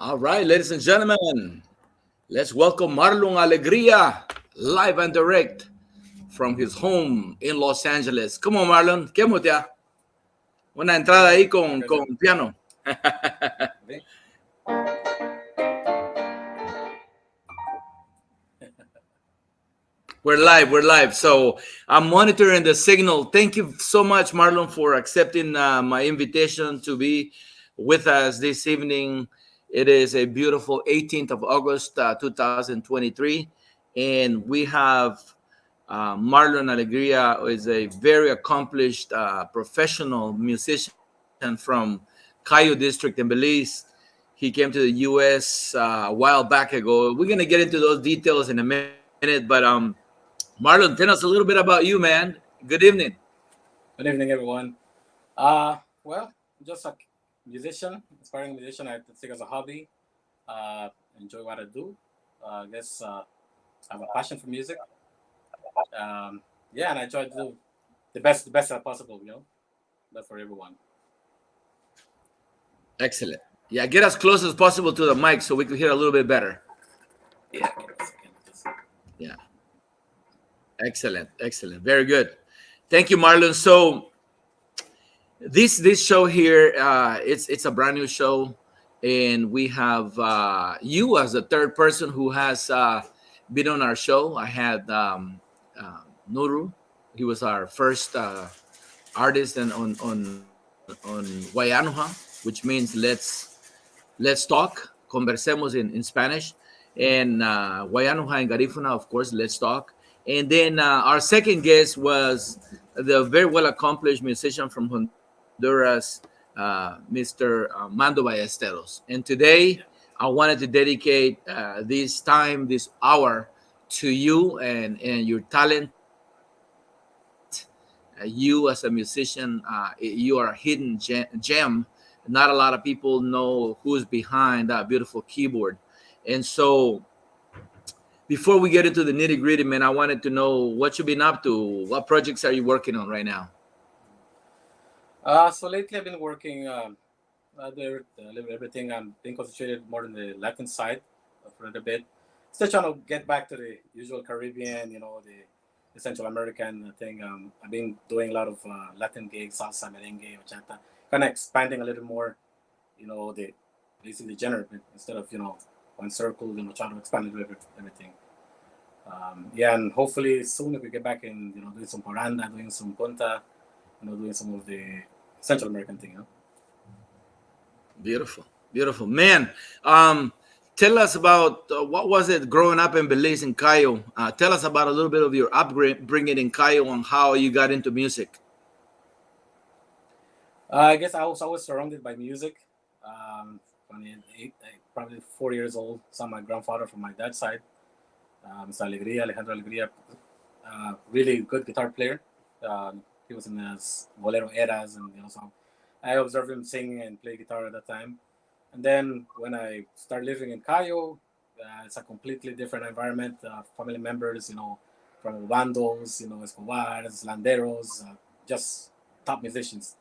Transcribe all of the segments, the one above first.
All right, ladies and gentlemen, let's welcome Marlon Alegria, live and direct from his home in Los Angeles. Come on, Marlon, ¿qué mutea? Una entrada ahí con piano. We're live. So I'm monitoring the signal. Thank you so much, Marlon, for accepting my invitation to be with us this evening. It is a beautiful 18th of August, 2023. And we have Marlon Alegria, who is a very accomplished professional musician from Cayo District in Belize. He came to the U.S. A while back ago. We're going to get into those details in a minute, but Marlon, tell us a little bit about you, man. Good evening. Good evening, everyone. Well, I'm just a musician, aspiring musician. I take it as a hobby. Enjoy what I do. I guess I have a passion for music. Yeah, and I try to do the best possible. But for everyone. Excellent. Yeah, get as close as possible to the mic so we can hear a little bit better. Yeah, give me a second. Yeah. Excellent. Very good. Thank you, Marlon. So this show here, it's a brand new show, and we have you as the third person who has been on our show. I had Nuru. He was our first artist and on Wayanuha, which means let's talk. Conversemos in Spanish. And Wayanuha and Garifuna, of course, let's talk. And then our second guest was the very well accomplished musician from Honduras, Mr. Mando Ballesteros. And today I wanted to dedicate this time, this hour, to you and your talent. You as a musician, you are a hidden gem. Not a lot of people know who's behind that beautiful keyboard. And so before we get into the nitty gritty, man, I wanted to know what you've been up to. What projects are you working on right now? So lately I've been working. Everything. I'm being concentrated more on the Latin side for a little bit. Still trying to get back to the usual Caribbean, the Central American thing. I've been doing a lot of Latin gigs, salsa, merengue, bachata, kind of expanding a little more, the basically genre instead of one circle, trying to expand a little bit everything. Yeah, and hopefully soon if we get back in, doing some paranda, doing some punta, doing some of the Central American thing. Beautiful, man. Tell us about what was it growing up in Belize in Cayo. Tell us about a little bit of your upbringing in Cayo and how you got into music. I guess I was always surrounded by music. When probably 4 years old, saw my grandfather from my dad's side, Mr. Alejandro Alegria, really good guitar player. He was in his bolero eras, and so I observed him sing and play guitar at that time. And then when I started living in Cayo, it's a completely different environment. Family members, from bandos, Escobars, Landeros, just top musicians.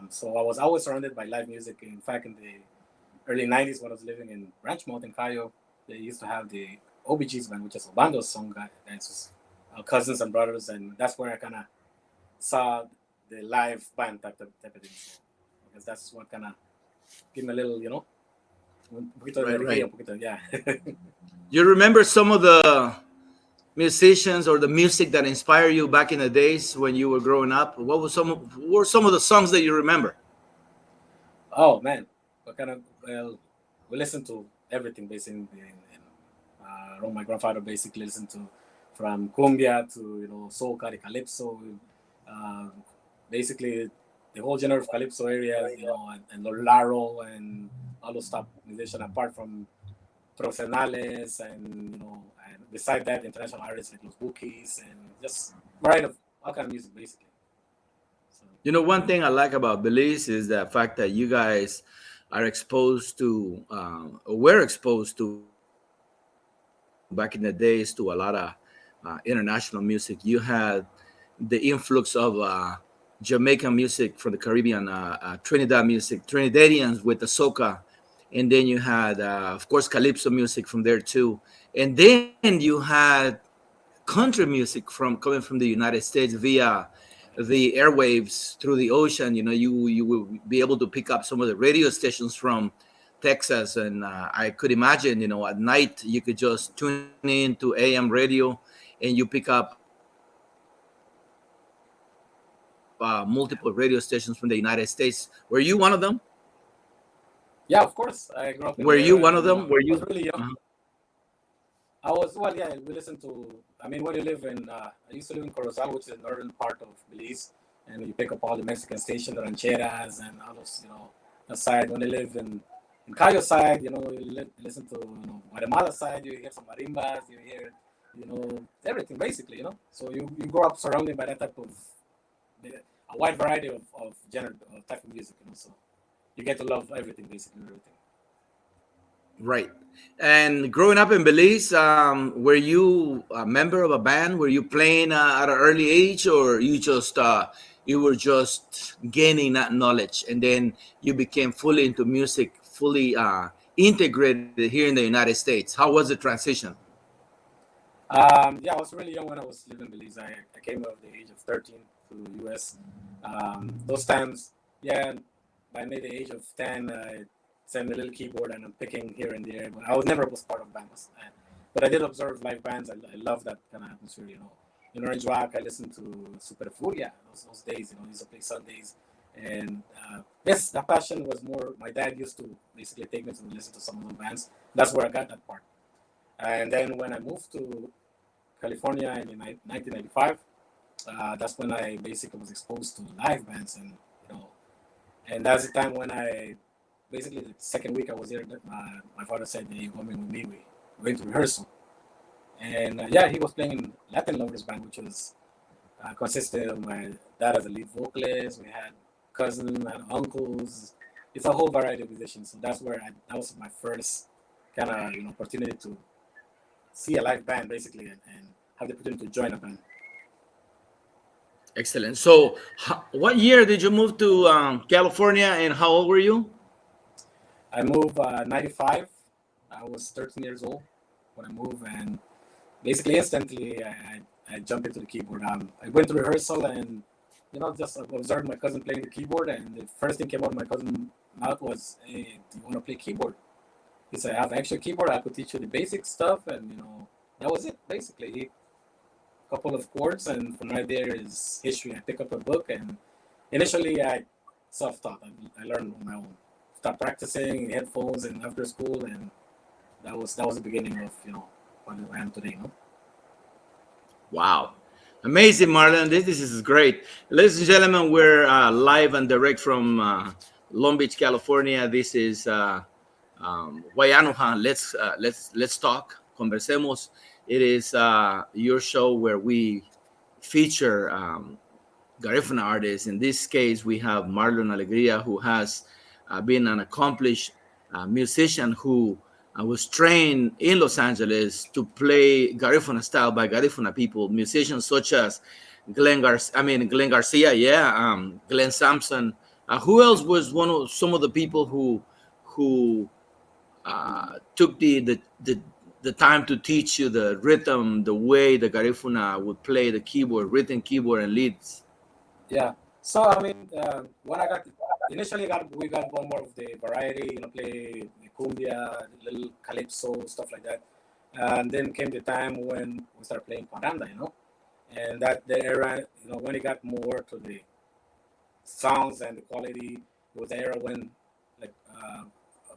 So I was always surrounded by live music. In fact, in the early 90s, when I was living in Ranch Mount in Cayo, they used to have the OBG's band, which is a bandos song guys, cousins and brothers. And that's where I kind of saw the live band type of thing. So I guess that's what kind of gave me a little, un poquito de energía, un poquito, yeah. You remember some of the musicians or the music that inspired you back in the days when you were growing up? What were some of the songs that you remember? Oh man, well, we listened to everything basically. My grandfather basically listened to from cumbia to soca, the calypso, basically the whole genre of calypso area, and Laro and all those top musicians apart from profesionales and beside that international artists like Los Bookies and just variety of all kind of music basically. So, One thing I like about Belize is the fact that you guys are exposed to, were exposed to back in the days to a lot of international music. You had the influx of Jamaican music from the Caribbean, Trinidad music, Trinidadians with the soca, and then you had, of course, calypso music from there too, and then you had country music from coming from the United States via the airwaves through the ocean. You will be able to pick up some of the radio stations from Texas, and I could imagine, at night you could just tune in to AM radio, and you pick up multiple radio stations from the United States. Were you one of them? Yeah, of course. I grew up in Were you there, one of and them? Were I was you? really young. Uh-huh. I was well, yeah. We listened to. I mean, when you live in, I used to live in Corozal, which is the northern part of Belize, and you pick up all the Mexican stations, the rancheras, and all those, aside. When they live in Cayo side, you listen to Guatemala side, you hear some marimbas, you hear, everything basically, So you grow up surrounded by that type of a wide variety of genre type of music, So you get to love everything basically, everything. Right. And growing up in Belize, were you a member of a band? Were you playing at an early age, or you were just gaining that knowledge, and then you became fully into music, fully integrated here in the United States? How was the transition? Yeah, I was really young when I was living in Belize. I came at the age of 13 to the US. Those times, yeah, by maybe the age of 10, I sent me a little keyboard and I'm picking here and there. But I was never was part of bands. But I did observe live bands. I love that kind of atmosphere, In Orange Rock, I listened to Super Furia those days, I used to play Sundays. And yes, that passion was more, my dad used to basically take me to listen to some of the bands. That's where I got that part. And then when I moved to California in 1995, that's when I basically was exposed to live bands, and that's the time when I basically the second week I was there. My father said, "Hey, you coming with me? We went to rehearsal." And yeah, he was playing Latin Lovers Band, which was consisted of my dad as a lead vocalist. We had cousins and uncles. It's a whole variety of musicians. So that's where that was my first kind of opportunity to see a live band basically, and have the opportunity to join a band. Excellent. So, what year did you move to California, and how old were you? I moved 95. I was 13 years old when I moved, and basically instantly I jumped into the keyboard. I went to rehearsal and just observed my cousin playing the keyboard, and the first thing came out of my cousin's mouth was, "Hey, do you want to play keyboard?" He said, "I have an actual keyboard. I could teach you the basic stuff," and that was it basically. A couple of chords, and from right there is history. I picked up a book, and initially I self-taught. I learned on my own. Start practicing headphones and after school, and that was the beginning of what I am today. Wow. Amazing, Marlon. This is great. Ladies and gentlemen, we're live and direct from Long Beach, California. This is Wayanuha. Let's talk. Conversemos. It is your show where we feature Garifuna artists. In this case, we have Marlon Alegria, who has been an accomplished musician who was trained in Los Angeles to play Garifuna style by Garifuna people, musicians such as Glenn Garcia, yeah, Glenn Sampson. Who else was some of the people who took the time to teach you the rhythm, the way the Garifuna would play the keyboard, rhythm keyboard and leads? Yeah. So I mean, when I got initially we got one more of the variety, play the cumbia, little calypso stuff like that, and then came the time when we started playing paranda, and that the era, when it got more to the sounds and the quality, it was the era when like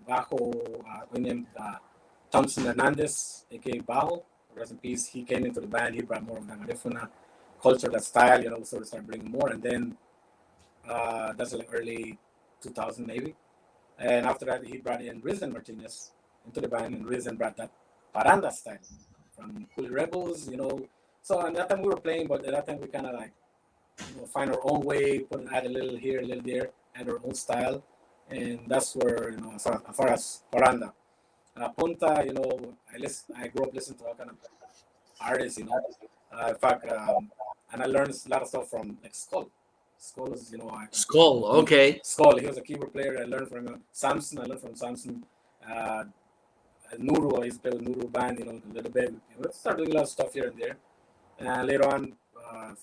Bajo, William Thompson Hernandez, aka Bajo, rest in peace. He came into the band. He brought more of the Garifuna culture, that style, sort of started bringing more, and then that's like early 2000 maybe. And after that, he brought in Rizan Martinez into the band, and Rizan brought that paranda style from Coolie Rebels, So at that time we were playing, but at that time we kind of like find our own way, add a little here, a little there, add our own style, and that's where as far as paranda. Punta, I grew up listening to all kind of artists, in fact, and I learned a lot of stuff from like Skull. Skull is, Skull, okay. Skull, he was a keyboard player. I learned from Samson. I learned from Samson. Uh, Nuru, I used to play with Nuru band, a little bit. Started doing a lot of stuff here and there. And later on, of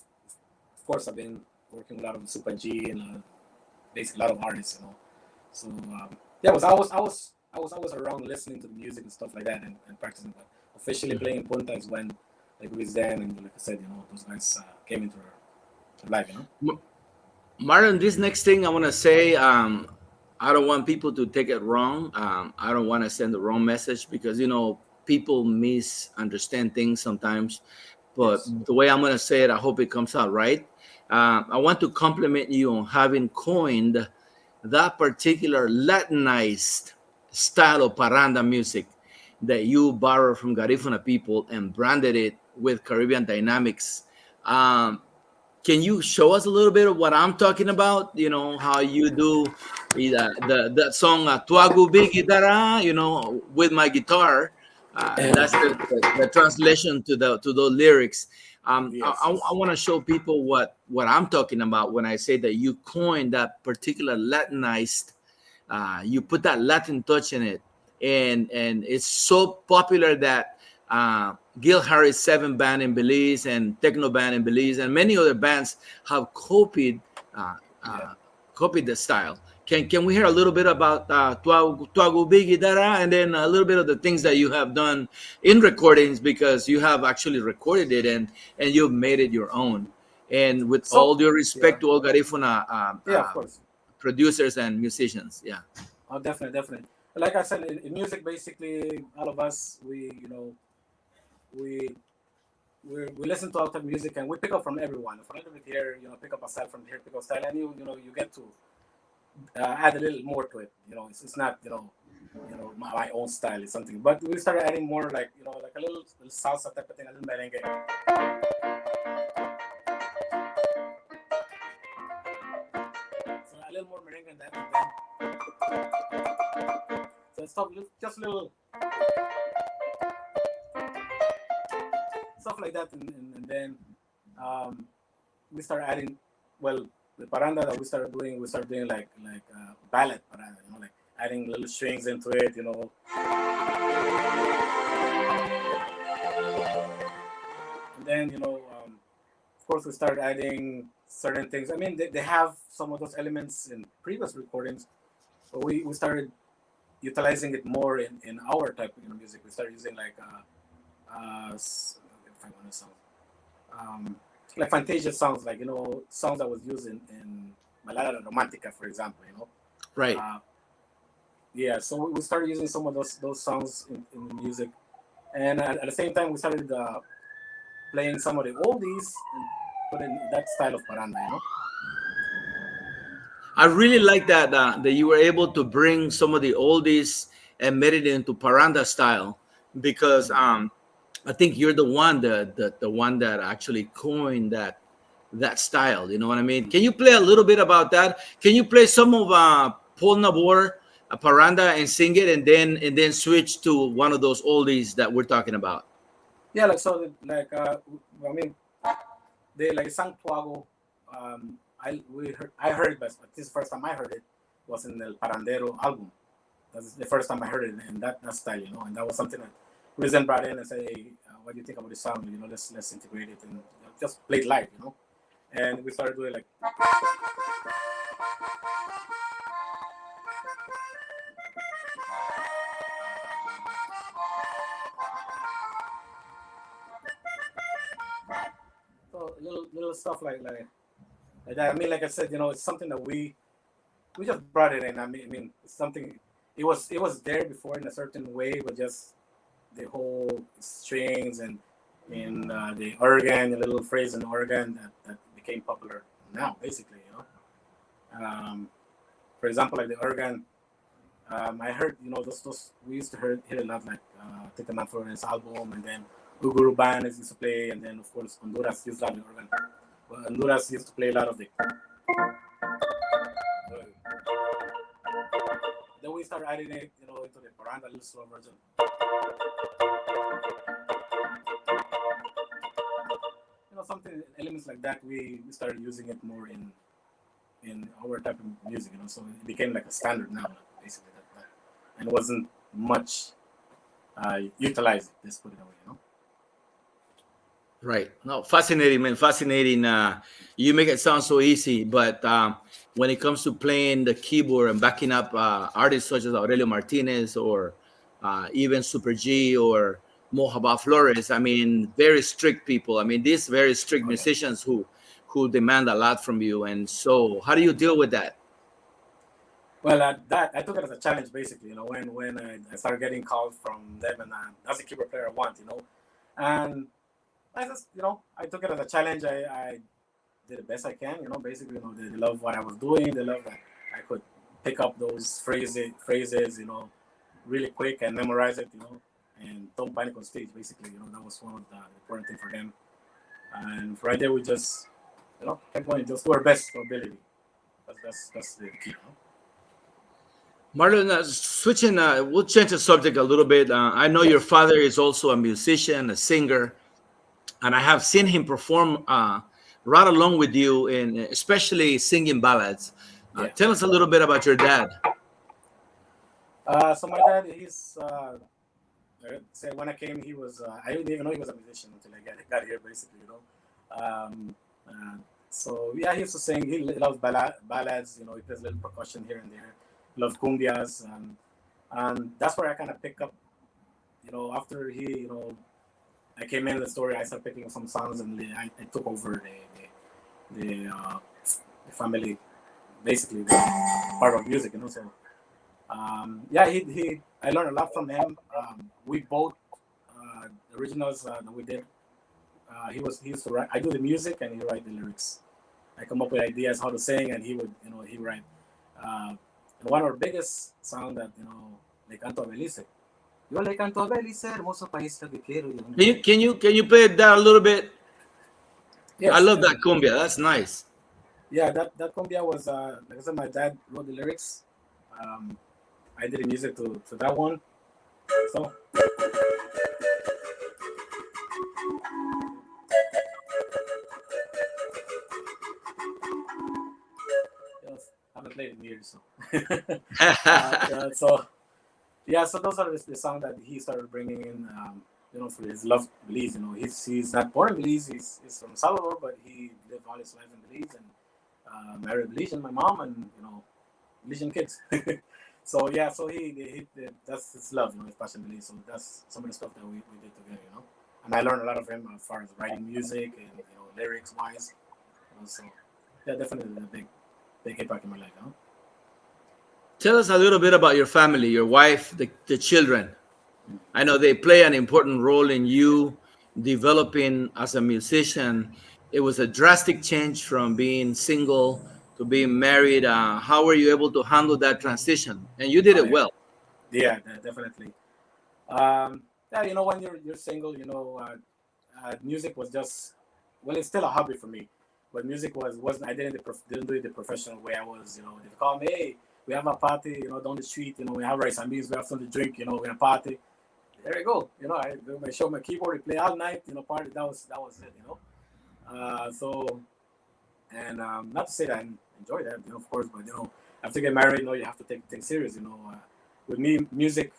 course, I've been working a lot with Super G and basically a lot of artists. So yeah, I was always around listening to the music and stuff like that and practicing. But officially playing Punta is when like Luis Dan and like I said, those guys came into our life. Marlon, this next thing I want to say, I don't want people to take it wrong. I don't want to send the wrong message because, people misunderstand things sometimes. But Yes. the way I'm going to say it, I hope it comes out right. I want to compliment you on having coined that particular Latinized style of parranda music that you borrowed from Garifuna people and branded it with Caribbean dynamics. Um, can you show us a little bit of what I'm talking about? How you do that song "Tuagu Big Guitarra," with my guitar. That's the translation to those lyrics. Yes, I yes. want to show people what I'm talking about when I say that you coined that particular Latinized. You put that Latin touch in it, and it's so popular that Gil Harris Seven band in Belize and Techno band in Belize and many other bands have uh, Yeah. uh, copied the style. Can we hear a little bit about Tuagu Bigi Dara and then a little bit of the things that you have done in recordings because you have actually recorded it and you've made it your own. And with So all due yeah, respect to all Garifuna yeah, of course. producers and musicians, yeah. Oh, definitely, definitely. Like I said, in music, basically, all of us, we we listen to all type of music and we pick up from everyone. From everyone here, pick up a style from here, pick up a style, and you get to add a little more to it. It's not my own style. It's something, but we started adding more like like a little salsa type of thing, a little merengue. So a little more merengue than that, and then so stuff, just little stuff like that, and then um, we started adding. Well, the paranda that we started doing like ballet paranda, like adding little strings into it. And then of course we started adding certain things. I mean, they have some of those elements in previous recordings, but we started utilizing it more in our type of music. We started using like if I want to sound like Fantasia songs, like songs that was used in Balada Romantica, for example. Right. Yeah, so we started using some of those songs in the music, and at the same time we started playing some of the oldies and put in that style of paranda. I really like that you were able to bring some of the oldies and made it into paranda style because I think you're the one that actually coined that style. You know what I mean? Can you play a little bit about that? Can you play some of Paul Nabor, paranda, and sing it, and then switch to one of those oldies that we're talking about? Yeah, like so, like I mean, they like sang Tuago. I heard it, but this first time I heard it was in the Parandero album. That's the first time I heard it in that style, and that was something that Risen brought in and said, "Hey, what do you think about this song? Let's integrate it and just play it live." And we started doing like so little stuff like that. I mean, like I said, it's something that we just brought it in. I mean, it's something. It was there before in a certain way, but just the whole strings and the organ, the little phrase in organ that became popular now, basically. For example, like the organ, I heard those we used to hear a lot like Tita Manfred's album, and then Guguru Band used to play, and then of course Honduras used to have the organ. But Honduras used to play a lot of the. Then we started adding it, into the paranda, little slow version. Something elements like that. We started using it more in our type of music. So it became like a standard now, basically. And it wasn't much utilize it. Let's put it away, Right. No, fascinating, man. Fascinating. You make it sound so easy, but when it comes to playing the keyboard and backing up artists such as Aurelio Martinez or even Super G or Mojaba Flores, I mean, very strict people. I mean, these very strict Oh yeah. musicians who demand a lot from you. And so, how do you deal with that? Well, that I took it as a challenge, basically. When I started getting calls from them, and that's the keyboard player I want, and I just, I took it as a challenge. I did the best I can, basically, they love what I was doing. They love that I could pick up those phrases, really quick and memorize it, and don't panic on stage, basically. That was one of the important thing for them. And right there, we just, kept going, just do our best to ability. That's the key, Marlon, switching, we'll change the subject a little bit. I know your Yes. father is also a musician, a singer, and I have seen him perform right along with you, in especially singing ballads. Yeah. Tell us a little bit about your dad. So my dad, he's say when I came, he was I didn't even know he was a musician until I got here, basically. So yeah, he used to sing. He loves ballads. He plays a little percussion here and there. He loves cumbias, and that's where I kind of pick up. After he, I came in the story, I started picking up some songs, and I took over the family, basically the part of music. So yeah, he I learned a lot from him. We both the originals that we did. He used to write. I do the music and he write the lyrics. I come up with ideas how to sing, and he would he write. And one of our biggest song that le canto a Belice. Yo le canto a Belice, hermoso país que quiero. Can you play that a little bit? Yes, I love that cumbia. That's nice. Yeah, that cumbia was like I said, my dad wrote the lyrics. I did the music to that one. So yes, I haven't played in years. So so yeah, so those are the songs that he started bringing in. For his love Belize. He's not born in Belize. He's from Salvador, but he lived all his life in Belize and married Belizean, my mom, and Belizean kids. So yeah, so he that's his love, his passion Belize. So that's some of the stuff that we did together, And I learned a lot of him as far as writing music and lyrics wise. So yeah, definitely a big impact in my life. Tell us a little bit about your family, your wife, the children. I know they play an important role in you developing as a musician. It was a drastic change from being single to being married. How were you able to handle that transition? And you did Oh it yeah, well. yeah, definitely. Yeah, when you're single, music was just it's still a hobby for me, but music wasn't. I didn't do it the professional way. I was, they call me, hey, we have a party, down the street, we have rice and beans, we have something to drink, we a party. There you go, I do my show, my keyboard, play all night, party. That was it, So, and not to say that I enjoy that, of course, but after you get married, you have to take things serious, With me, music,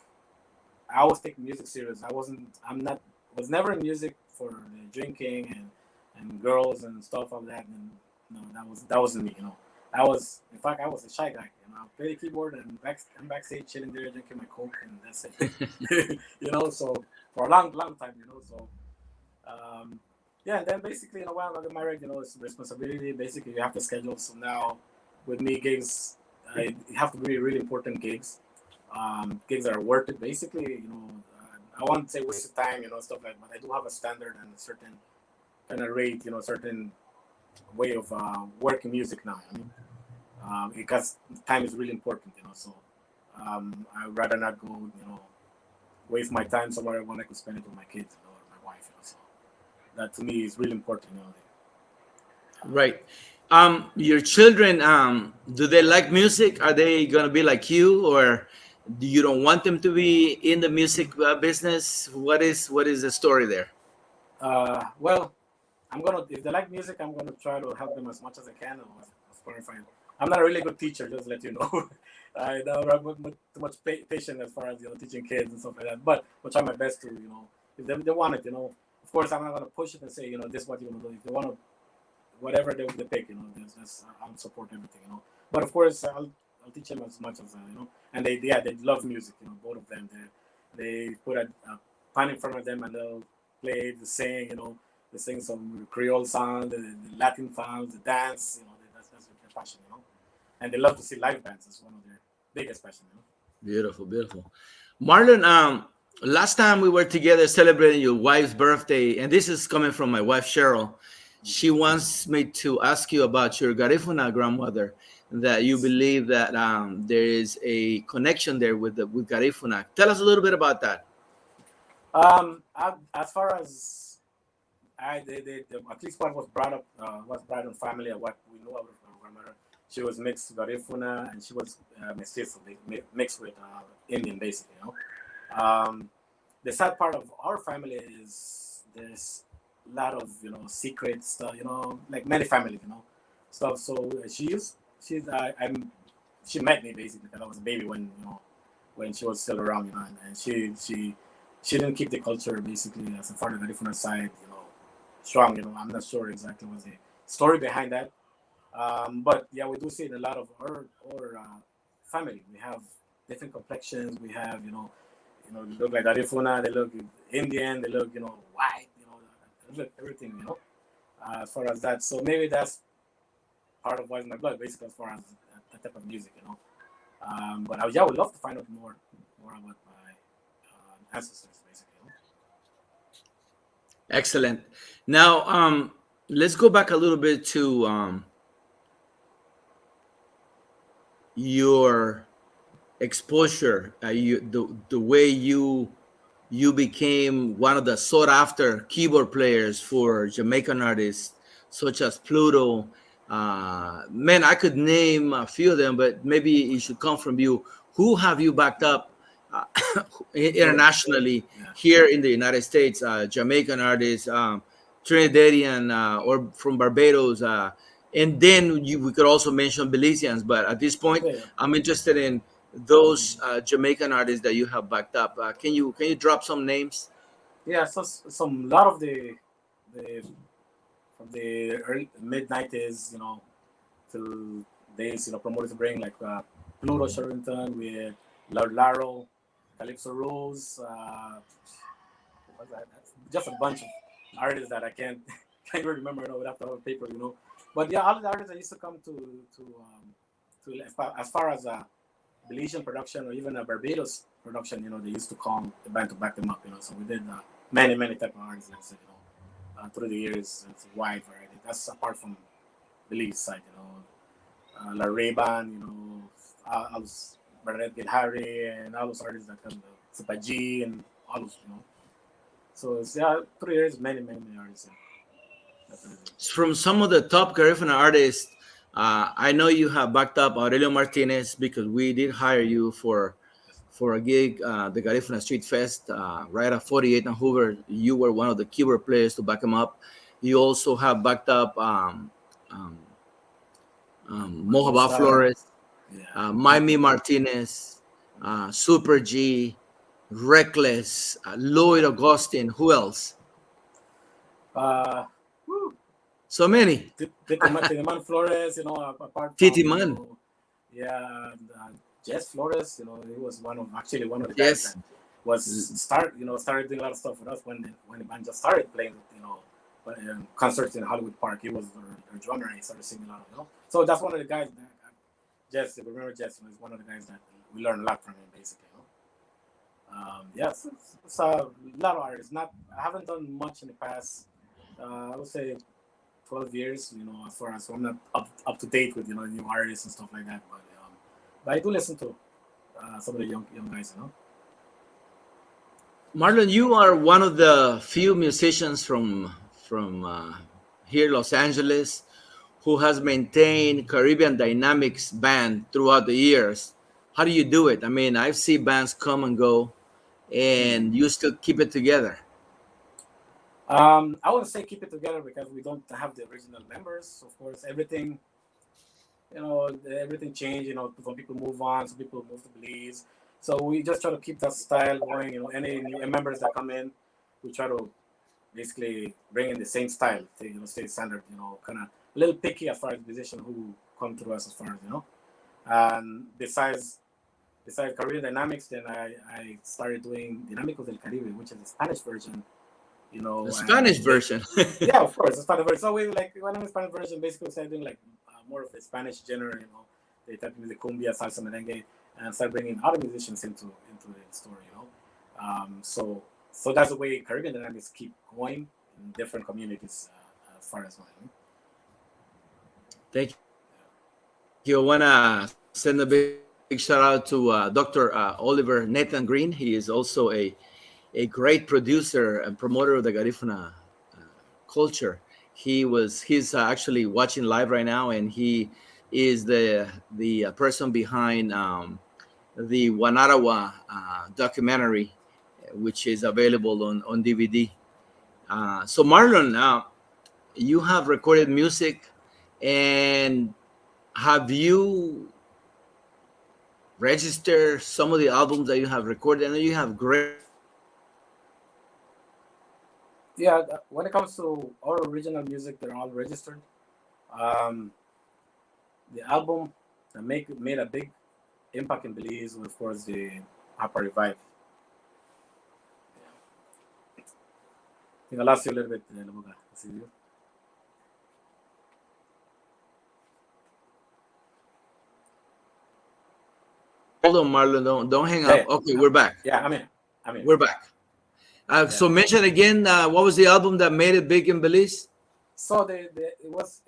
I always take music serious. Was never in music for drinking and girls and stuff like that. And that wasn't me. In fact, I was a shy guy. I play the keyboard and I'm backstage chilling there, drinking my Coke, and that's it. So for a long time. So yeah, and then basically, when I got married, it's responsibility. Basically, you have to schedule. So now, with me, gigs, it have to be really important gigs. Gigs that are worth it. Basically, I won't say waste of time, stuff like that, but I do have a standard and a certain kind of rate, certain way of working music now. Because time is really important, So I'd rather not go, waste my time somewhere when I could spend it with my kids, or my wife. So that to me is really important. Right. Your children, do they like music? Are they gonna be like you, or do you don't want them to be in the music business? What is the story there? Well, if they like music, I'm gonna try to help them as much as I can. As far as I'm not a really good teacher, just to let you know. I don't have too much patience as far as teaching kids and stuff like that. But we'll try my best to if they want it, Of course, I'm not gonna push it and say this is what you want to do. If they want to, whatever they pick, I'll support everything, But of course, I'll teach them as much as And they love music, both of them. They put a pan in front of them and they'll play, they sing, they sing some Creole songs, the Latin songs, the dance, that's their passion, And they love to see live bands. It's one of their biggest passion. Beautiful, beautiful. Marlon, last time we were together celebrating your wife's birthday, and this is coming from my wife Cheryl. She wants me to ask you about your Garifuna grandmother. That you believe that there is a connection there with Garifuna. Tell us a little bit about that. As far as at least what was brought up, was brought in family, and what we know of our grandmother, she was mixed Garifuna, and she was mixed with Indian, basically. The sad part of our family is there's a lot of secret stuff, like many families, stuff. So she met me basically because I was a baby when she was still around, and she didn't keep the culture basically as a part of the different side, strong. I'm not sure exactly what's the story behind that. But yeah, we do see it in a lot of our family. We have different complexions. We have, they look like Garifuna, they look Indian, they look, white, they look everything, as far as that. So maybe that's part of what's in my blood, basically, as far as that type of music, But I would love to find out more about my ancestors, basically. Excellent. Now, let's go back a little bit to your exposure, the way you became one of the sought after keyboard players for Jamaican artists such as Pluto. Man, I could name a few of them, but maybe it should come from you. Who have you backed up internationally here in the United States? Jamaican artists, Trinidadian, or from Barbados. And then we could also mention Belizeans, but at this point, I'm interested in those Jamaican artists that you have backed up. Can you drop some names? Yeah, so some lot of the from the early mid '90s, till days, promoted to bring like Pluto Sherrington with Lord Laro, Calypso Rose. What's that? That's just a bunch of artists that I can't even remember without the paper, But yeah, all the artists that used to come to as far as Belizean production or even a Barbados production, they used to call the band to back them up, So we did many type of artists, like I said, through the years. It's a wide variety. That's apart from Belize side, La Ray-Ban, all those Bernadette Gilhari and all those artists that come, Sipaji and all those, So it's, yeah, 3 years, many artists. From some of the top Garifuna artists, I know you have backed up Aurelio Martinez because we did hire you for a gig, the Garifuna Street Fest, right at 48 and Hoover. You were one of the keyboard players to back him up. You also have backed up Mohaba Flores, Maimi Martinez, Super G, Reckless, Lloyd Augustine. Who else? So many. Titiman Flores, apart from Titiman. Jess Flores, he was one of the guys that was started doing a lot of stuff with us when the band just started playing, concerts in Hollywood Park. He was their drummer and he started singing a lot, So that's one of the guys that Jess, if you remember Jess, was one of the guys that we learned a lot from him, basically. Yes, it's a lot of artists. I haven't done much in the past. I would say 12 years, as far as, so I'm not up to date with new artists and stuff like that. But I do listen to some of the young guys, Marlon, you are one of the few musicians from here, Los Angeles, who has maintained Caribbean Dynamics band throughout the years. How do you do it? I mean, I've seen bands come and go, and you still keep it together. I wouldn't say keep it together because we don't have the original members. Of course, everything everything changed. Some people move on, some people move to Belize. So we just try to keep that style going. Any new members that come in, we try to basically bring in the same style to stay standard. Kind of a little picky as far as musicians who come through us as far as And besides Caribbean Dynamics, then I started doing Dinámicos del Caribe, which is the Spanish version. The Spanish version. Yeah, of course, the Spanish version. So we when I'm in Spanish version, basically started doing like more of the Spanish genre. They type in the cumbia, salsa, merengue, and start bringing other musicians into the story. So that's the way Caribbean Dynamics keep going in different communities as far as well. Thank you. I want to send a big shout out to Dr. Oliver Nathan Green. He is also a great producer and promoter of the Garifuna culture. He's actually watching live right now, and he is the person behind the Wanarawa documentary, which is available on DVD. So Marlon, you have recorded music, and have you registered some of the albums that you have recorded? I know you have great. Yeah, when it comes to our original music, they're all registered. The album that made a big impact in Belize was, of course, the Upper Revive. Yeah. I think I lost you a little bit, Labuga. See you. Hold on, Marlon. Don't hang up. Okay, we're back. Yeah, I'm here. We're back. So mention again, what was the album that made it big in Belize? So it was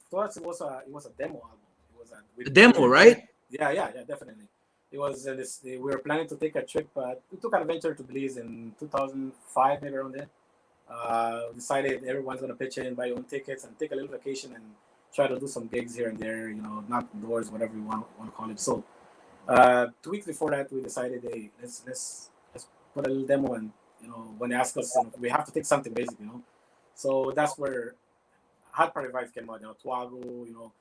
for us. It was a demo album. It was a demo, right? Yeah, definitely. It was we were planning to take a trip. We took an adventure to Belize in 2005, maybe around there. Decided everyone's gonna pitch in, buy your own tickets, and take a little vacation and try to do some gigs here and there. Knock doors, whatever you want to call it. So 2 weeks before that, we decided, hey, let's put a little demo, and when they ask us, we have to take something basically. So that's where Hot Party Vibes came out. Tuago,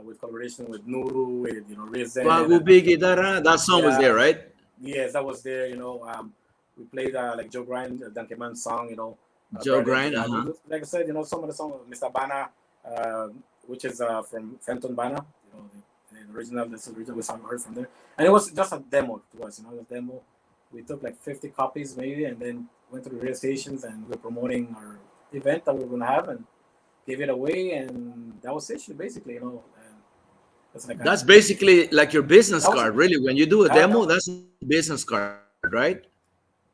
with collaboration with Nuru, with Rizen. Tuago Biggie, that song was there, right? Yes, that was there. We played like Joe Grind, Dankeman song. Joe Grind. Like I said, some of the songs, Mr. Bana, which is from Fenton Bana. The original, this original we heard from there, and it was just a demo to us. It was a demo. We took like 50 copies maybe, and then went to the radio stations, and we were promoting our event that we were going to have, and gave it away, and that was it basically. That's basically like your business card, really. When you do a demo, that's a business card, right?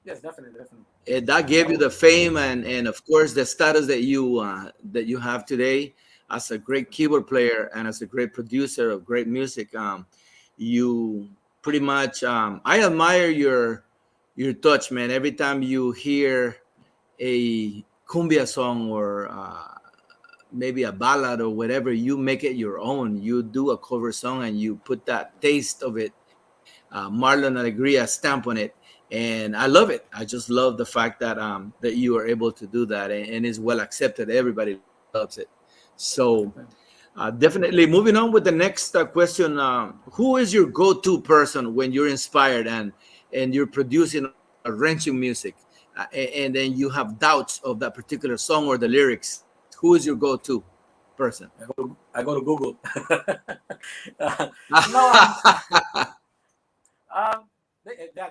Yes, definitely. And that gave you the fame and of course the status that you have today as a great keyboard player and as a great producer of great music. You pretty much I admire your touch, man. Every time you hear a cumbia song or maybe a ballad or whatever, you make it your own. You do a cover song and you put that taste of it, Marlon Alegria stamp on it, and I love it. I just love the fact that that you are able to do that, and it's well accepted. Everybody loves it. So definitely moving on with the next question. Who is your go-to person when you're inspired and you're producing arranging music, and then you have doubts of that particular song or the lyrics? Who is your go-to person? I go to Google.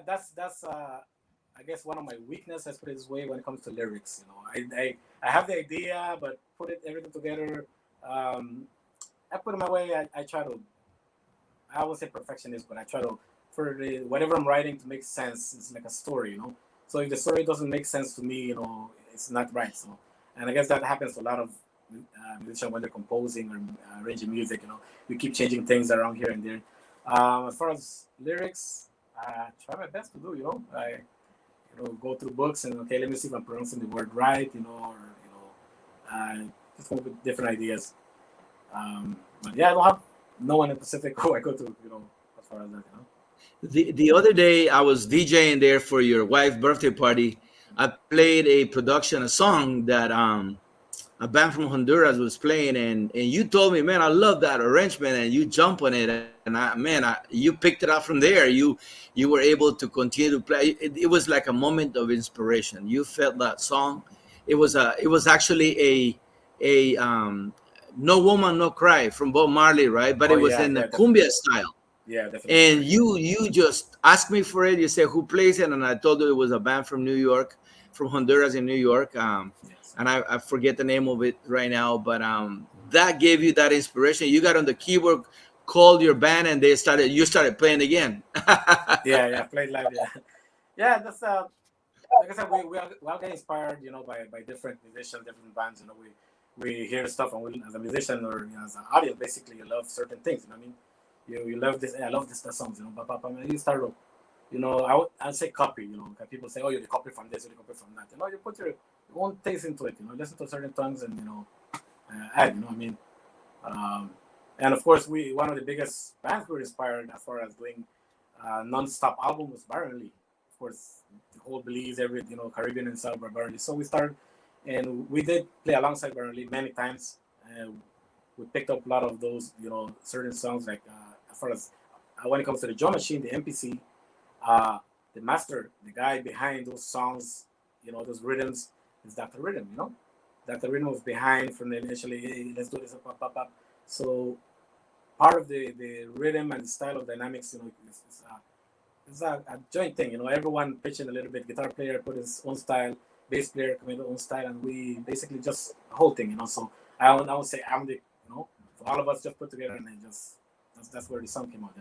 That's I guess one of my weaknesses. Let's put it this way: when it comes to lyrics, I have the idea, but put everything together. I put it my way. I try to. I would say perfectionist, but I try to for whatever I'm writing to make sense. It's like a story, So if the story doesn't make sense to me, it's not right. So, and I guess that happens to a lot of musicians when they're composing or arranging music. You keep changing things around here and there. As far as lyrics, I try my best to do. I go through books and let me see if I'm pronouncing the word right. Or just come up with different ideas. But yeah, I don't have no one in specific who I go to. As far as that. The other day I was DJing there for your wife's birthday party. I played a song that a band from Honduras was playing, and you told me, man, I love that arrangement, and you jump on it, and you picked it up from there. You were able to continue to play. It was like a moment of inspiration. You felt that song. It was actually a No Woman No Cry from Bob Marley, right? But Oh it was yeah, in the yeah, definitely. cumbia style. Yeah, definitely And correct. you just asked me for it. You said who plays it, and I told you it was a band from New York, from Honduras in New York. Yes. And I forget the name of it right now, but that gave you that inspiration. You got on the keyboard, called your band, and you started playing again. Yeah, yeah, played live. Yeah, yeah. That's like I said, we all get inspired, by different musicians, different bands. We hear stuff, and as a musician or as an audience, basically, you love certain things. You know what I mean? You love this. I love this the songs. And you start to, I'd say copy. 'Cause people say, oh, you copy from this, or you copy from that. You put your own taste into it. Listen to certain songs and add. You know what I mean? Um, and of course, we one of the biggest bands we were inspired as far as doing non-stop album was Byron Lee. Of course, the whole Belize, every Caribbean and stuff by Byron Lee. So we started, and we did play alongside Byron Lee many times. And we picked up a lot of those, certain songs like as far as when it comes to the drum machine, the MPC, uh, the master, the guy behind those songs, those rhythms is Dr. Rhythm. Dr. Rhythm was behind from the initially, hey, let's do this, pop, pop, pop. So part of the rhythm and the style of dynamics, it's a joint thing. Everyone pitching a little bit. Guitar player put his own style, bass player come in his own style, and we basically just a whole thing. So I would say I'm the, so all of us just put together, and then just that's where the song came out.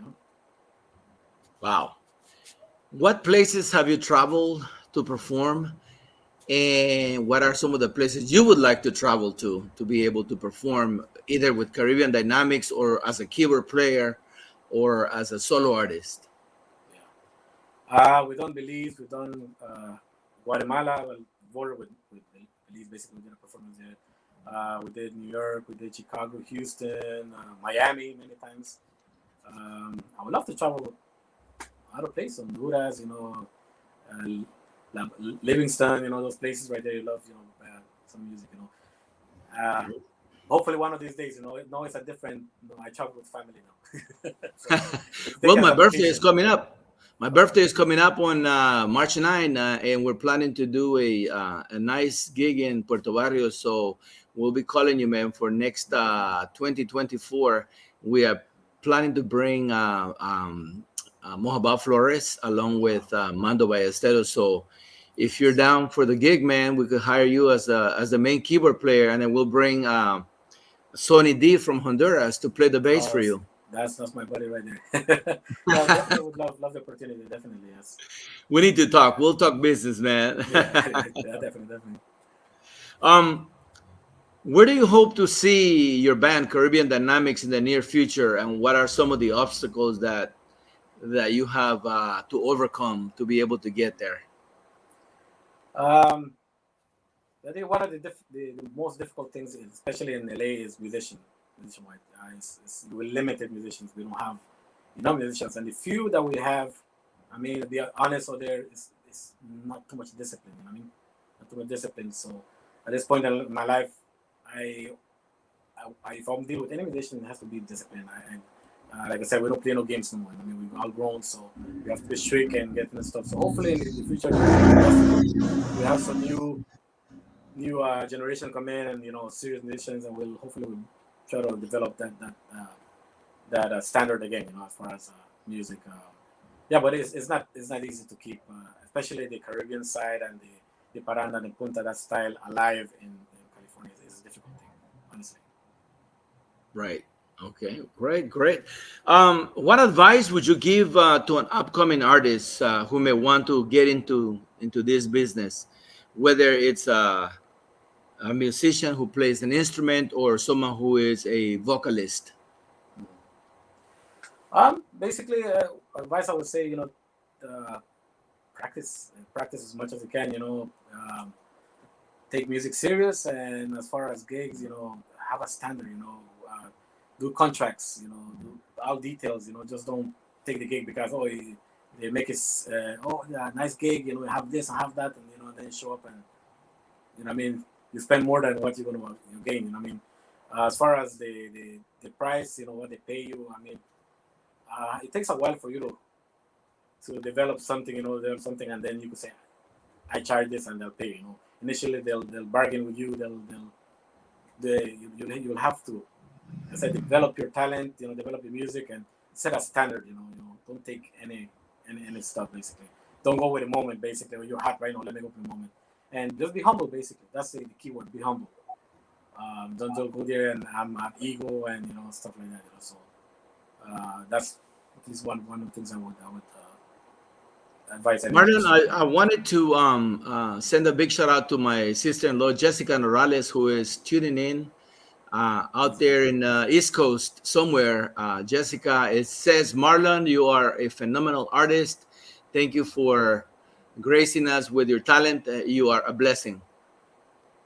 Wow. What places have you traveled to perform? And what are some of the places you would like to travel to be able to perform either with Caribbean Dynamics or as a keyboard player or as a solo artist? Yeah. We done Belize, we done Guatemala, well, border with Belize, basically we did a performance there. We did New York, we did Chicago, Houston, Miami many times. I would love to travel other places, Honduras, Livingston, those places right there. You love, some music, Uh, hopefully one of these days, no, it's a different. I travel with family now, so it's Well, taken as my a birthday is vacation. coming up. My birthday is coming up on March 9, and we're planning to do a nice gig in Puerto Barrios. So we'll be calling you, man, for next 2024. We are planning to bring Mojaba Flores along Wow. with Mando Ballesteros. So if you're down for the gig, man, we could hire you as the main keyboard player, and then we'll bring Sonny D from Honduras to play the bass Oh, for you. that's my buddy right there. Yeah, definitely would love the opportunity. Definitely, yes. We need to talk. We'll talk business, man. Yeah, yeah, definitely. um, where do you hope to see your band Caribbean Dynamics in the near future, and what are some of the obstacles that you have to overcome to be able to get there? Um, I think one of the most difficult things, especially in LA, is musician wise. We're limited musicians. We don't have enough musicians, and the few that we have, I mean, to be honest, or there is not too much discipline. You know what I mean, not too much discipline. So at this point in my life, I, if I'm dealing with any musician, it has to be discipline. Like I said, we don't play no games no more. I mean, we've all grown, so we have to be strict and get into stuff. So hopefully in the future, we have some new generation come in, and serious musicians, and we'll try to develop that standard again, as far as music. Yeah, but it's not easy to keep, especially the Caribbean side and the paranda and punta, that style alive in California is a difficult thing, honestly. Right. Okay. Great. Great. What advice would you give to an upcoming artist who may want to get into this business, whether it's a musician who plays an instrument or someone who is a vocalist? Basically, advice I would say, uh, practice as much as you can. Take music serious, and as far as gigs, have a standard. Do contracts. Do all details. Just don't take the gig because they make it oh yeah, nice gig. Have this and have that, and then show up and what I mean, you spend more than what you're going to gain. You know what I mean? As far as the price, what they pay you, I mean, it takes a while for you to develop something, develop something, and then you can say, I charge this, and they'll pay. Initially they'll bargain with you. You'll have to, as I develop your talent, develop your music, and set a standard. Don't take any stuff basically. Don't go with the moment basically. When you're hot right now, let me go with the moment, and just be humble basically. That's the key word. Be humble. Don't go there and I'm an ego and stuff like that. So that's at least one of the things I would advise. Marlon, I wanted to send a big shout out to my sister-in-law Jessica Norales, who is tuning in out there in East Coast somewhere. Jessica, it says, Marlon, you are a phenomenal artist. Thank you for gracing us with your talent. You are a blessing.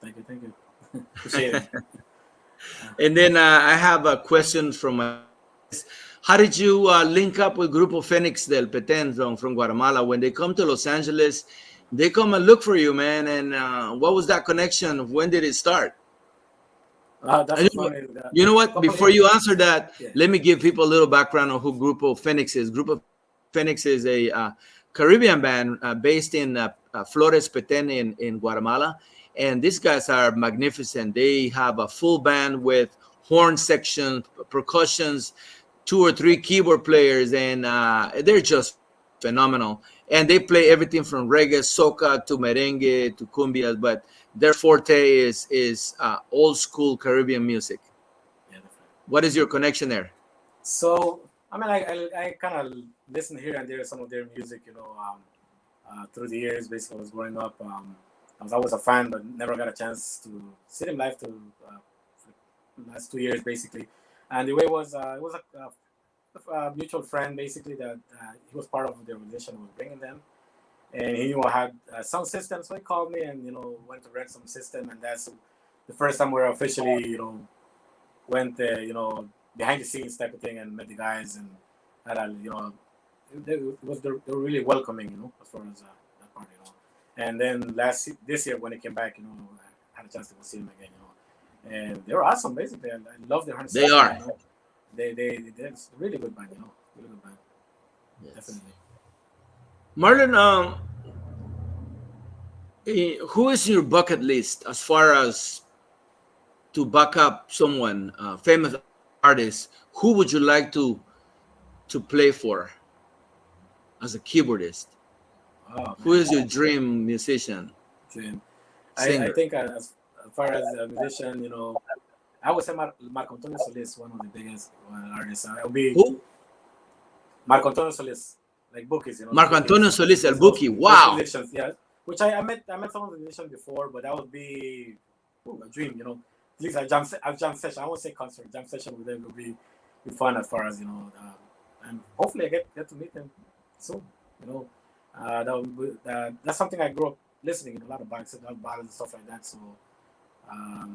Thank you. Appreciate it. And then I have a question from my. How did you link up with Grupo Phoenix del Petén from Guatemala? When they come to Los Angeles, they come and look for you, man. And what was that connection? When did it start? That's funny. You know what? Before you answer that, let me give people a little background on who Grupo Phoenix is. Grupo Phoenix is a Caribbean band based in Flores Petén in Guatemala. And these guys are magnificent. They have a full band with horn section, percussions, 2 or 3 keyboard players, and they're just phenomenal. And they play everything from reggae, soca to merengue to cumbias, but their forte is old school Caribbean music. Yeah, what is your connection there? So I mean, I kind of listen here and there some of their music, through the years. Basically, I was growing up. I was always a fan, but never got a chance to see them live for the last 2 years, basically. And the way was, it was a mutual friend, basically, that he was part of the organization who was bringing them. And he knew I had a sound system, so he called me and, went to rent some system. And that's the first time we officially, went, behind the scenes type of thing and met the guys. And had they were really welcoming, as far as that part, And then this year when he came back, I had a chance to go see him again, and they were awesome. Basically, I love their harness. They are. They're really good band, really good band. Yes. Definitely. Marlon, who is your bucket list as far as to back up someone, famous artist? Who would you like to play for as a keyboardist? Oh, who is your dream musician? I think as far as a musician, I would say Marco Antonio Solis, one of the biggest artists. It would be who? Marco Antonio Solis, like Bookies. Marco Antonio Solis, El Buki. Wow. Musicians, yeah. Which I met some of the musicians before, but that would be a dream. At least a jam session. I won't say concert. Jam session with them would be fun as far as and hopefully I get to meet them soon. That's something I grew up listening to, a lot of ballads and stuff like that. So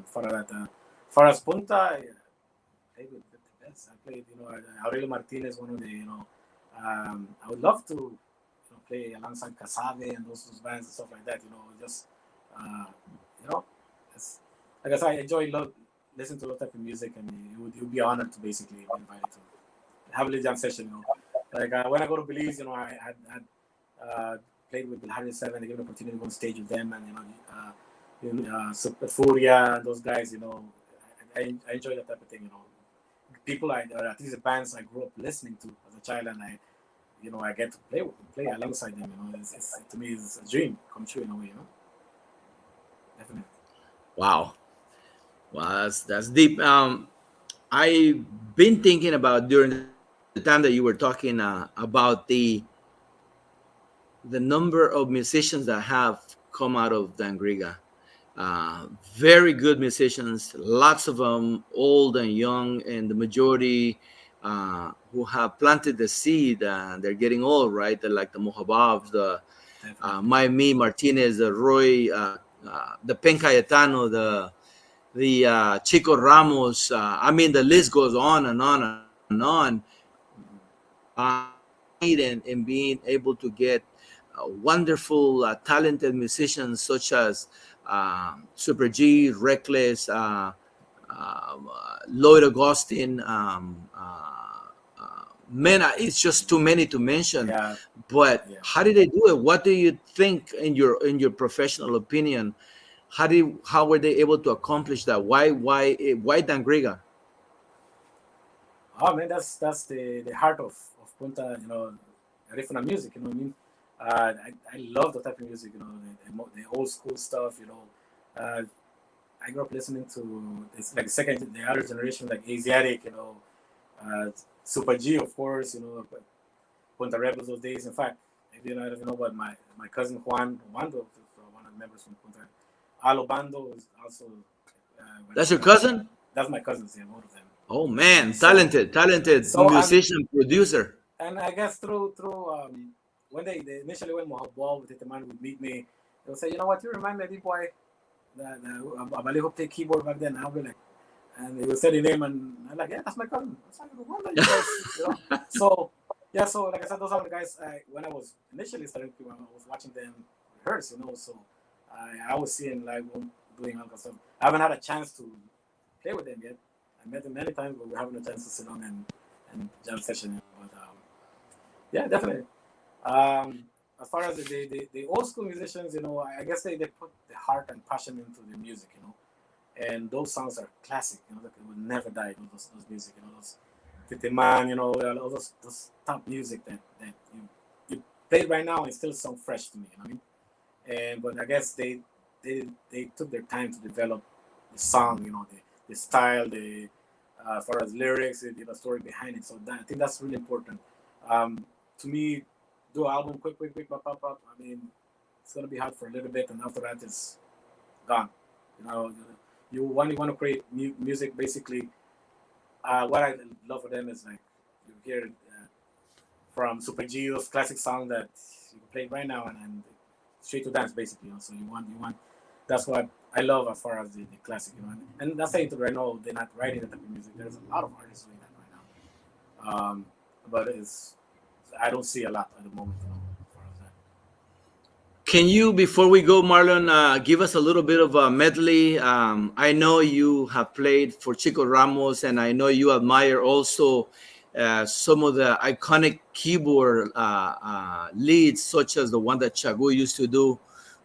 for as Punta, I played with the best. I played, Aurelio Martinez, one of the, I would love to play alongside Casabe and those bands and stuff like that. Just like I said, I enjoy listening to that type of music, and you'd be honored to basically be invited to have a jam session. Like when I go to Belize, I had played with Bilhario 7. They gave me an opportunity to go on stage with them, and Super Furia, those guys. I enjoy that type of thing. People at least the bands I grew up listening to as a child, and I get to play alongside them. It's to me, it's a dream come true in a way. Definitely. Wow, that's deep. I've been thinking about during the time that you were talking about the number of musicians that have come out of Dangriga. Very good musicians, lots of them, old and young, and the majority who have planted the seed. They're getting old, right? They're like the Mohababs, the Maimi Martinez, the Roy, the Pen Cayetano, the Chico Ramos. I mean, the list goes on and on and on. And being able to get wonderful, talented musicians such as Super G, Reckless, Lloyd Augustine. Man, it's just too many to mention. Yeah, But yeah. how did they do it? What do you think, in your professional opinion? How were they able to accomplish that? Why Dangriga? Oh man, that's the heart of Punta, Garifuna music. You know what I mean? I love the type of music. The old school stuff. I grew up listening to it's like the other generation, like Asiatic. Uh, Super G, of course. Punta Rebels those days. In fact, if you know, I don't know, but my cousin Juan Bando, one of the members from Punta Alo Bando is also. That's your cousin? That's my cousins. Yeah, both of them. Oh man, So talented so musician, producer. and I guess through when they initially when Mohawk with the man would meet me, they'll say, you know what, you remind me of the boy that Abalejo played keyboard back then. I'll be like, and they would say the name, and I'm like, yeah, that's my cousin. That's like, the one that you guys. So yeah, so like I said, those are the guys. When I was initially starting, I was watching them rehearse. So I was seeing like doing all stuff. I haven't had a chance to play with them yet. I met them many times, but we haven't had a chance to sit down and jam session. But yeah, definitely. As far as the old school musicians, I guess they put the heart and passion into the music, and those songs are classic, that will never die. Those music, those Titiman, all those top music that you play right now and still sound fresh to me, you know what I mean? But I guess they took their time to develop the song, the style, as far as lyrics, the story behind it. So I think that's really important. To me, do an album quick, pop. I mean, it's gonna be hard for a little bit, and after that, it's gone. You want to create music. Basically, what I love for them is like you hear from Super G, those classic songs that you can play right now and straight to dance, basically. So you want. That's what I love as far as the classic, and that's saying to right now they're not writing that type of music. There's a lot of artists doing that right now, but I don't see a lot at the moment. As far as that. Can you, before we go, Marlon, give us a little bit of a medley? I know you have played for Chico Ramos, and I know you admire also some of the iconic keyboard leads, such as the one that Chagu used to do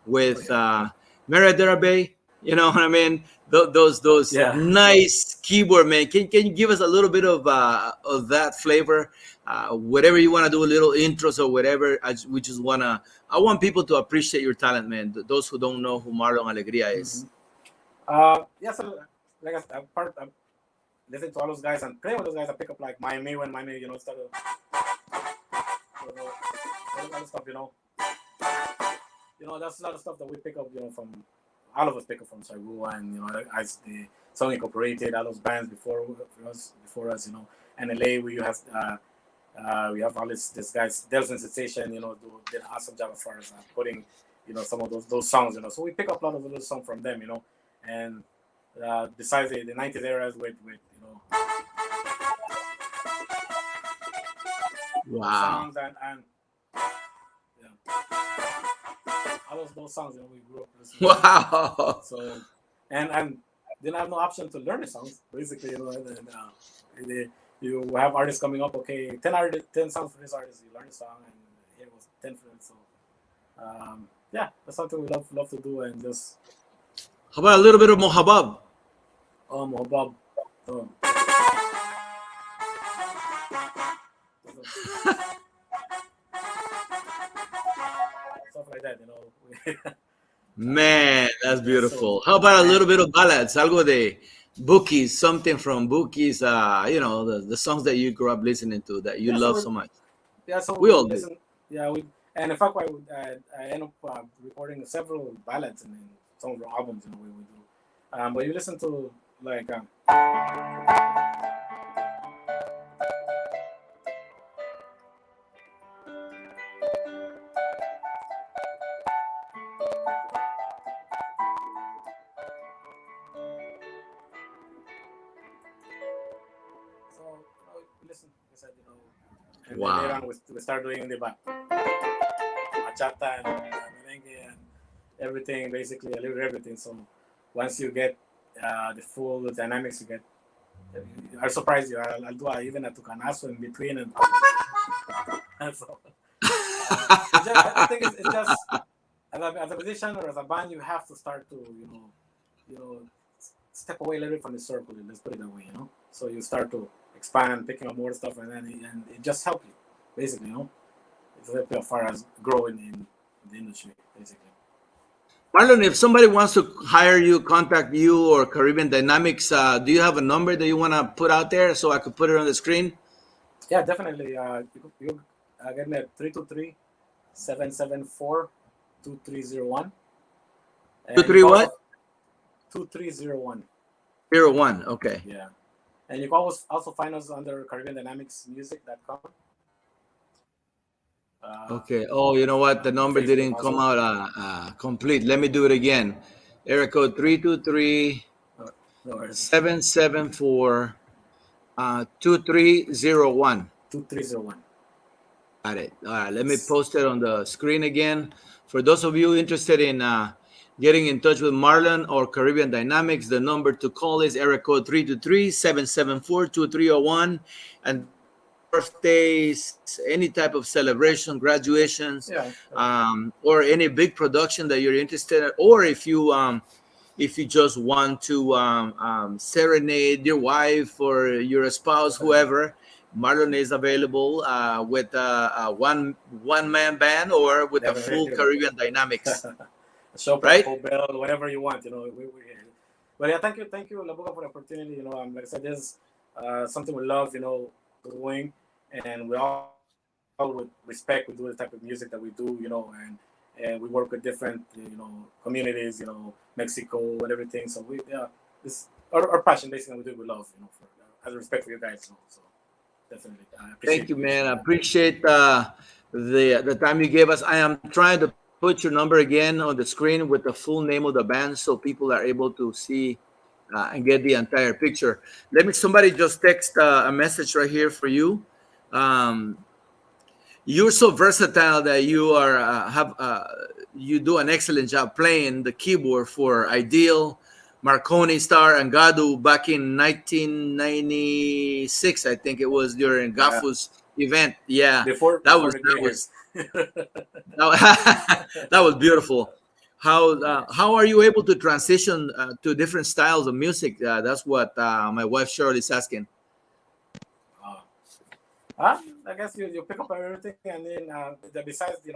with Mera Derabe. You know what I mean? Those Yeah. nice keyboard, man. Can you give us a little bit of that flavor? Whatever you want to do, a little intros or whatever. We just wanna. I want people to appreciate your talent, man. Those who don't know who Marlon Alegria is. Yeah. So like I listen to all those guys and play with those guys. I pick up like Miami when Miami, started. All that kind of stuff, that's a lot of stuff that we pick up, from all of us pick up from Sagu and as the Song Incorporated, all those bands before us, and LA we have all this guys Delson Sensation, did an awesome job as far as putting, some of those songs, so we pick up a lot of those songs from them, and besides the 90s eras with Wow. songs and yeah, all those songs, we grew up listening to. Wow. So, and didn't have no option to learn the songs. Basically, you have artists coming up. Okay, 10 songs for this artist. You learn the song, and here was 10 for it. So, yeah, that's something we love to do, and just How about a little bit of Mohabab? Bob, stuff like that. Man, that's Yeah. So, beautiful. How about a little bit of ballads? Algo de Bookies, something from Bookies. The songs that you grew up listening to that you yeah. love so much. So We we all do. listen. Yeah, and in fact, I end up recording several ballads in some of our albums. We do. But you listen to like. So listen, like I said, and then later Wow. on we start doing the bachata and merengue and everything, basically a little everything. So once you get the full dynamics, you get. I'll surprise you. I'll do even a tucanazo in between, and so I think it's just as a musician or as a band, you have to start to you know step away a little bit from the circle. Let's put it that way, So you start to expand, picking up more stuff, and it just helps you, basically, It's help you as far as growing in the industry, basically. Marlon, if somebody wants to hire you, contact you or Caribbean Dynamics, do you have a number that you want to put out there so I could put it on the screen? Yeah, definitely. You get me at 323-774-2301. 23 what? 2301. 01. Okay. Yeah. And you can also find us under CaribbeanDynamicsMusic.com. Okay. Oh, you know what? The number didn't come out complete. Let me do it again. Area code 323 774 2301. 2301. Got it. All right. Let me post it on the screen again. For those of you interested in getting in touch with Marlon or Caribbean Dynamics, the number to call is area code 323 774 2301. And birthdays, any type of celebration, graduations, or any big production that you're interested in, or if you just want to serenade your wife or your spouse, whoever, Marlon is available with a one man band or with a full Caribbean Dynamics. Show right? Full bell, whatever you want, But yeah, thank you, Labuga, for the opportunity. Like I said, this is something we love, doing, and we all with respect we do the type of music that we do, and we work with different communities, Mexico and everything. So this our passion basically we do it with love, for as a respect for you guys, So definitely, thank you, man. I appreciate the time you gave us. I am trying to put your number again on the screen with the full name of the band so people are able to see and get the entire picture. Somebody just text a message right here for you. You're so versatile that you you do an excellent job playing the keyboard for Ideal, Marconi Star, and Gadu back in 1996. I think it was during GAHFU's event. Yeah, that was beautiful. How are you able to transition to different styles of music? That's what my wife Shirley is asking. I guess you pick up everything, and then besides the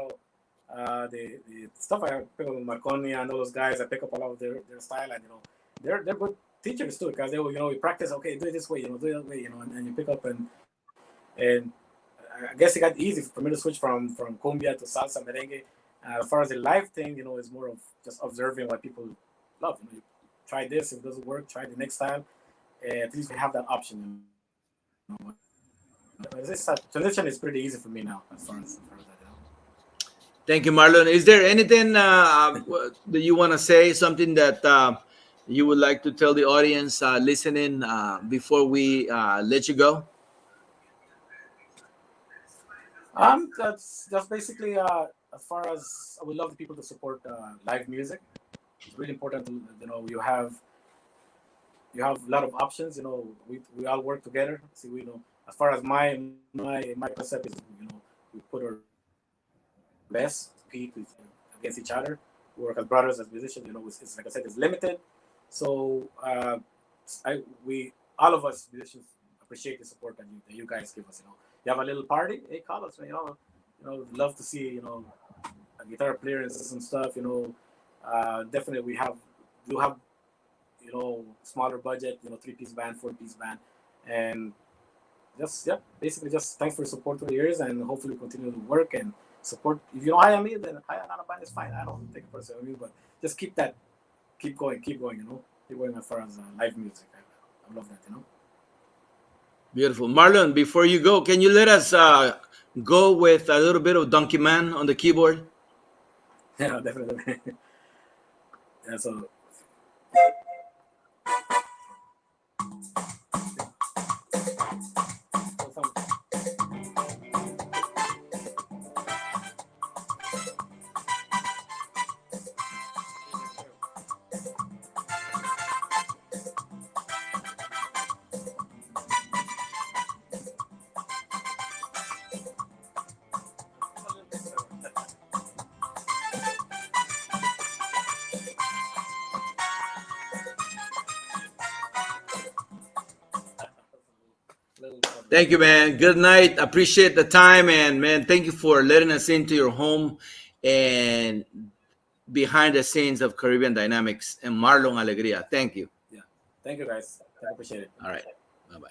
stuff I pick up with Marconi and all those guys, I pick up a lot of their style, and they're good teachers too, because they will you practice. Okay, do it this way, do it that way, and you pick up and I guess it got easy for me to switch from cumbia to salsa, merengue. As far as the live thing, is more of just observing what people love. You try this, if it doesn't work, try the next style. At least we have that option. This transition is pretty easy for me now, as far as that. Thank you, Marlon. Is there anything that you want to say? Something that you would like to tell the audience listening before we let you go? That's just basically as far as I would love people to support live music. It's really important to you have a lot of options. We all work together. See, as far as my concept is, we put our best, compete against each other, we work as brothers, as musicians. It's like I said, it's limited. So all of us musicians appreciate the support that you guys give us. You have a little party, hey, call us. Love to see a guitar player and some stuff. Definitely we have smaller budget, 3-piece band, 4-piece band, and basically just thanks for your support through the years, and hopefully continue to work and support. If you don't hire me, then hire another band is fine. I don't take it personally, but just keep going, keep going, keep going as far as live music. I love that, Beautiful. Marlon, before you go, can you let us go with a little bit of Donkey Man on the keyboard? Yeah, definitely. Yeah, so Thank you, man. Good night. Appreciate the time, and man, thank you for letting us into your home and behind the scenes of Caribbean Dynamics and Marlon Alegria. Thank you. Yeah. Thank you, guys. I appreciate it. All right. Bye bye.